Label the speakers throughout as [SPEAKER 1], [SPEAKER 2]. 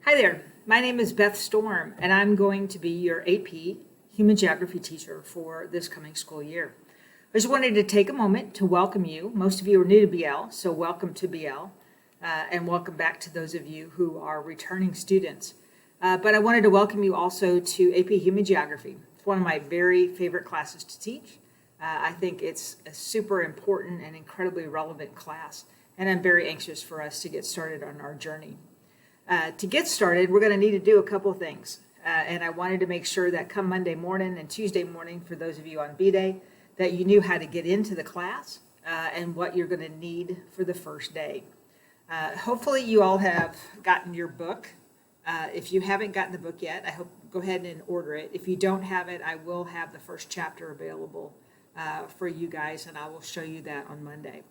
[SPEAKER 1] Hi there, my name is Beth Storm, and I'm going to be your AP Human Geography teacher for this coming school year. I just wanted to take a moment to welcome you. Most of you are new to BL, so welcome to BL, and welcome back to those of you who are returning students. But I wanted to welcome you also to AP Human Geography. It's one of my very favorite classes to teach. I think it's a super important and incredibly relevant class, and I'm very anxious for us to get started on our journey. To get started, we're going to need to do a couple things. And I wanted to make sure that come Monday morning and Tuesday morning, for those of you on B-Day, that you knew how to get into the class and what you're going to need for the first day. Hopefully you all have gotten your book. If you haven't gotten the book yet, I hope go ahead and order it. If you don't have it, I will have the first chapter available for you guys, and I will show you that on Monday.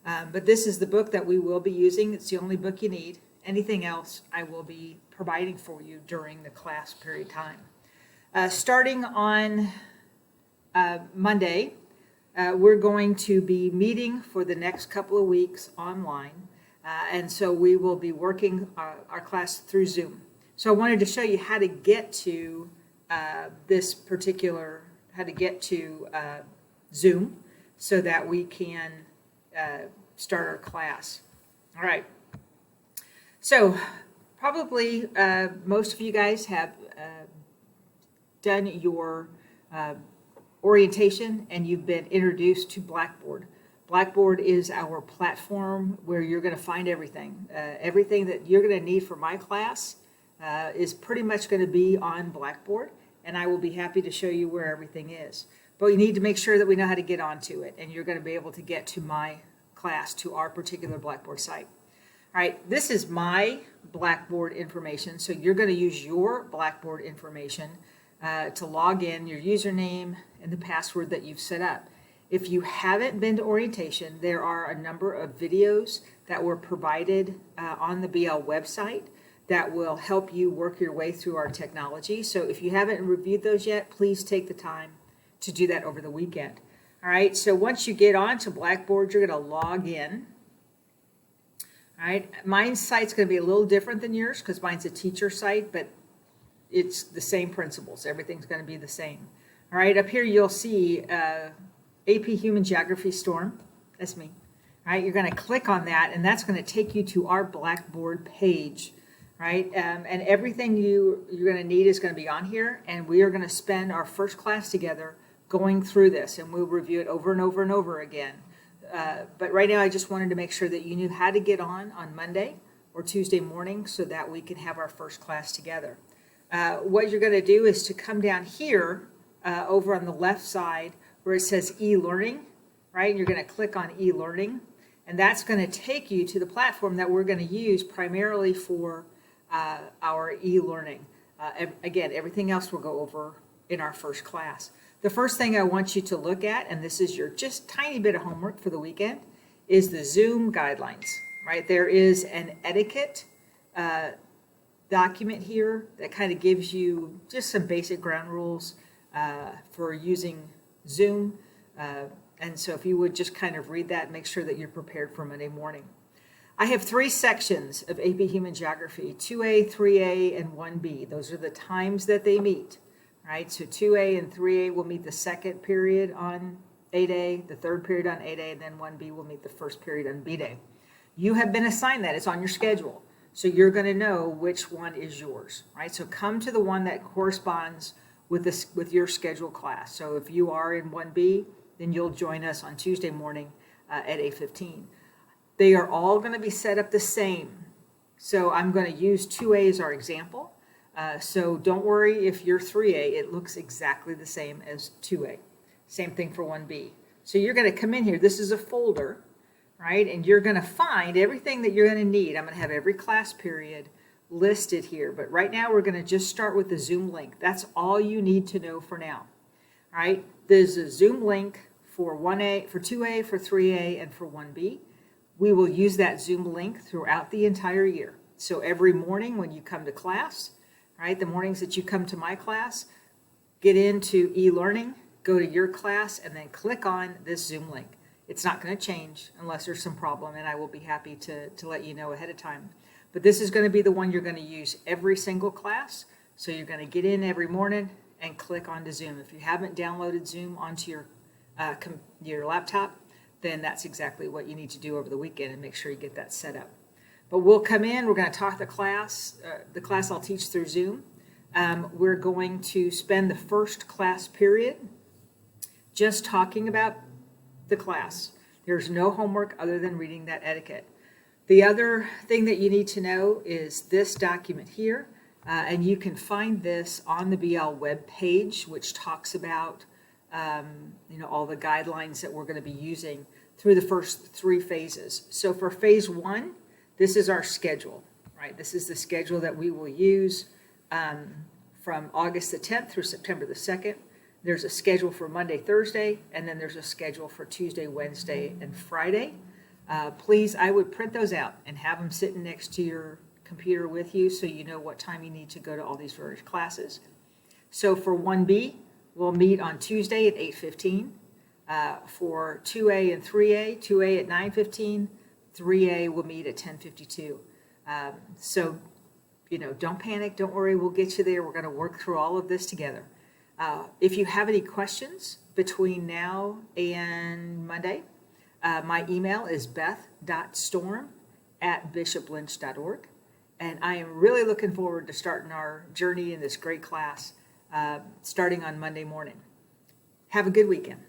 [SPEAKER 1] But this is the book that we will be using. It's the only book you need. Anything else I will be providing for you during the class period time. Starting on Monday, we're going to be meeting for the next couple of weeks online. And so we will be working our class through Zoom. So I wanted to show you how to get to Zoom so that we can start our class. All right. So probably most of you guys have done your orientation and you've been introduced to Blackboard. Blackboard is our platform where you're going to find everything. Everything that you're going to need for my class is pretty much going to be on Blackboard, and I will be happy to show you where everything is. But we need to make sure that we know how to get onto it, and you're going to be able to get to my class, to our particular Blackboard site. All right, this is my Blackboard information, so you're going to use your Blackboard information to log in, your username and the password that you've set up. If you haven't been to orientation, there are a number of videos that were provided on the BL website that will help you work your way through our technology. So if you haven't reviewed those yet, please take the time to do that over the weekend. All right, so once you get onto Blackboard, you're going to log in. All right, mine's site's going to be a little different than yours because mine's a teacher site, but it's the same principles. Everything's going to be the same. All right, up here you'll see AP Human Geography Storm. That's me. All right, you're going to click on that, and that's going to take you to our Blackboard page. Right, and everything you're going to need is going to be on here, and we are going to spend our first class together going through this, and we'll review it over and over and over again. But right now I just wanted to make sure that you knew how to get on Monday or Tuesday morning so that we can have our first class together. What you're going to do is to come down here over on the left side where it says e-learning, right? And you're going to click on e-learning, and that's going to take you to the platform that we're going to use primarily for our e-learning. Again, everything else we'll go over in our first class. The first thing I want you to look at, and this is your just tiny bit of homework for the weekend, is the Zoom guidelines, right? There is an etiquette document here that kind of gives you just some basic ground rules for using Zoom. And so if you would just kind of read that, make sure that you're prepared for Monday morning. I have 3 sections of AP Human Geography, 2A, 3A, and 1B. Those are the times that they meet. Right, so 2A and 3A will meet the second period on 8A, the third period on 8A, and then 1B will meet the first period on B-Day. You have been assigned that. It's on your schedule. So you're going to know which one is yours, right? So come to the one that corresponds with your scheduled class. So if you are in 1B, then you'll join us on Tuesday morning at 8:15. They are all going to be set up the same. So I'm going to use 2A as our example. So don't worry if you're 3A, it looks exactly the same as 2A. Same thing for 1B. So you're going to come in here. This is a folder, right? And you're going to find everything that you're going to need. I'm going to have every class period listed here. But right now we're going to just start with the Zoom link. That's all you need to know for now. All right? There's a Zoom link for 1A, for 2A, for 3A, and for 1B. We will use that Zoom link throughout the entire year. So every morning when you come to class, right, the mornings that you come to my class, get into e-learning, go to your class, and then click on this Zoom link. It's not going to change unless there's some problem, and I will be happy to let you know ahead of time. But this is going to be the one you're going to use every single class. So you're going to get in every morning and click onto Zoom. If you haven't downloaded Zoom onto your laptop, then that's exactly what you need to do over the weekend and make sure you get that set up. But we'll come in, we're going to talk the class I'll teach through Zoom. We're going to spend the first class period just talking about the class. There's no homework other than reading that etiquette. The other thing that you need to know is this document here, and you can find this on the BL web page, which talks about all the guidelines that we're going to be using through the first 3 phases. So for phase 1, this is our schedule, right? This is the schedule that we will use from August the 10th through September the 2nd. There's a schedule for Monday, Thursday, and then there's a schedule for Tuesday, Wednesday, and Friday. Please, I would print those out and have them sitting next to your computer with you so you know what time you need to go to all these various classes. So for 1B, we'll meet on Tuesday at 8:15. For 2A and 3A, 2A at 9:15, 3A will meet at 10:52. So, don't panic, don't worry, we'll get you there. We're going to work through all of this together. If you have any questions between now and Monday, my email is beth.storm@bishoplynch.org. And I am really looking forward to starting our journey in this great class starting on Monday morning. Have a good weekend.